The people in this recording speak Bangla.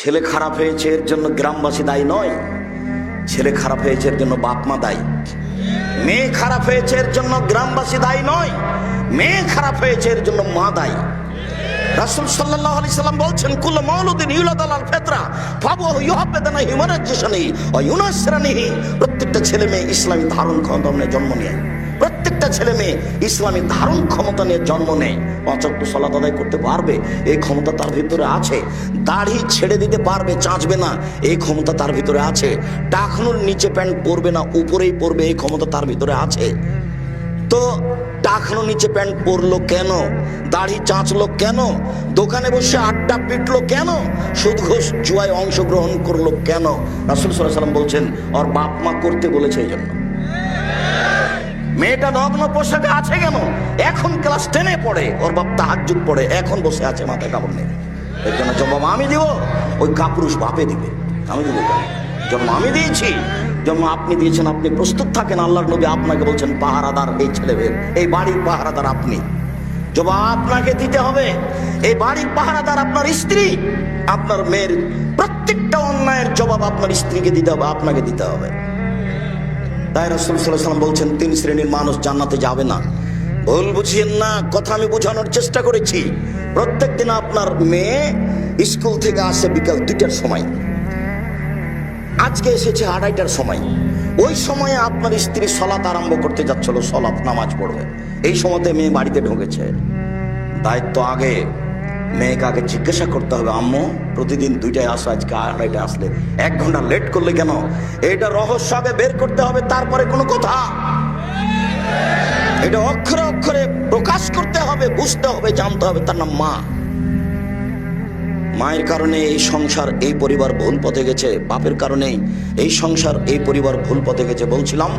ছেলে খারাপ হয়েছে এর জন্য গ্রামবাসী দায়ী নয়, ছেলে খারাপ হয়েছে এর জন্য বাপ মা দায়ী। মেয়ে খারাপ হয়েছে এর জন্য গ্রামবাসী দায়ী নয়, মেয়ে খারাপ হয়েছে এর জন্য মা দায়ী। রাসূল সাল্লাল্লাহু আলাইহি সাল্লাম বলছেন, কুল্লু মাউলুদিন ইউলাদু আলাল ফিতরা ফাবুহু ইউহাব্বিদানা হিমানাজ্জিসানিহি ওয়া ইউনাসসিরানিহি। প্রত্যেকটা ছেলে মেয়ে ইসলামী ধারণ ক্ষমতা নিয়ে জন্ম নেয়, প্রত্যেকটা ছেলে মেয়ে ইসলামী ধারণ ক্ষমতা নিয়ে জন্ম নেয়। পাঁচ ওয়াক্ত সালাত আদায় করতে পারবে, এই ক্ষমতা তার ভিতরে আছে। দাড়ি ছেড়ে দিতে পারবে, চাঁচবে না, এই ক্ষমতা তার ভিতরে আছে। টাকনুর নিচে প্যান্ট পরবে না, উপরেই পরবে, এই ক্ষমতা তার ভিতরে আছে। তো টাকনো নিচে প্যান্ট পরলো কেন? দাড়ি চাঁচলো কেন? দোকানে বসে আড্ডা পিটলো কেন? সুদ ঘুষ জুয়ায় অংশগ্রহণ করলো কেন? রাসূল সাল্লাল্লাহু আলাইহি সাল্লাম বলছেন, ওর বাপ মা করতে বলেছে এই জন্য। মেয়েটা নগ্ন পোশাকে আছে কেন? এখন ক্লাস 10-এ পড়ে, ওর বাপ তাহাজ্জুদ পড়ে, এখন বসে আছে মাথায় কাপড় নেই। এর জন্য জবাব আমি দিব, ওই কাপুরুষ বাপে দিবে। আমি দিব কেন? জন্ম আমি দিয়েছি, জন্ম আপনি দিয়েছেন, আপনি প্রস্তুত থাকেন। আল্লাহর নবী আপনাকে বলছেন পাহারাদার এই ছেলেদের, এই বাড়ির পাহারাদার আপনি। জবাব আপনাকে দিতে হবে। এই বাড়ির পাহারাদার আপনার স্ত্রী, আপনার মেয়ের প্রত্যেকটা অন্যায়ের জবাব আপনার স্ত্রীকে দিতে হবে, আপনাকে দিতে হবে। তাই রাসূল সাল্লাল্লাহু আলাইহি ওয়াসাল্লাম বলছেন, 3 শ্রেণীর মানুষ জান্নাতে যাবে না। ভুল বুঝিয়েন না, কথা আমি বোঝানোর চেষ্টা করেছি। প্রত্যেক দিন আপনার মেয়ে স্কুল থেকে আসে বিকাল 2টার সময়, আজকে এসেছে 2:30টার সময়। ওই সময়ে আপনার স্ত্রী সালাত আরম্ভ করতে যাচ্ছিল, সালাত নামাজ পড়বে, এই সময়তে মেয়ে বাড়িতে ঢুকেছে। দায়িত্ব আগে, মেয়েকে আগে জিজ্ঞাসা করতে হবে, আম্মু প্রতিদিন 2টায় আসো, আজকে 2:30টায় আসলে 1 ঘন্টা লেট করলে কেন? এটা রহস্য আগে বের করতে হবে, তারপরে কোনো কথা। এটা অক্ষরে অক্ষরে প্রকাশ করতে হবে, বুঝতে হবে, জানতে হবে। তার নাম মা। মায়ের কারণে এই সংসার, এই পরিবার ভুল পথে গেছে, বাপের কারণে এই সংসার, এই পরিবার ভুল পথে গেছে। বলছিলাম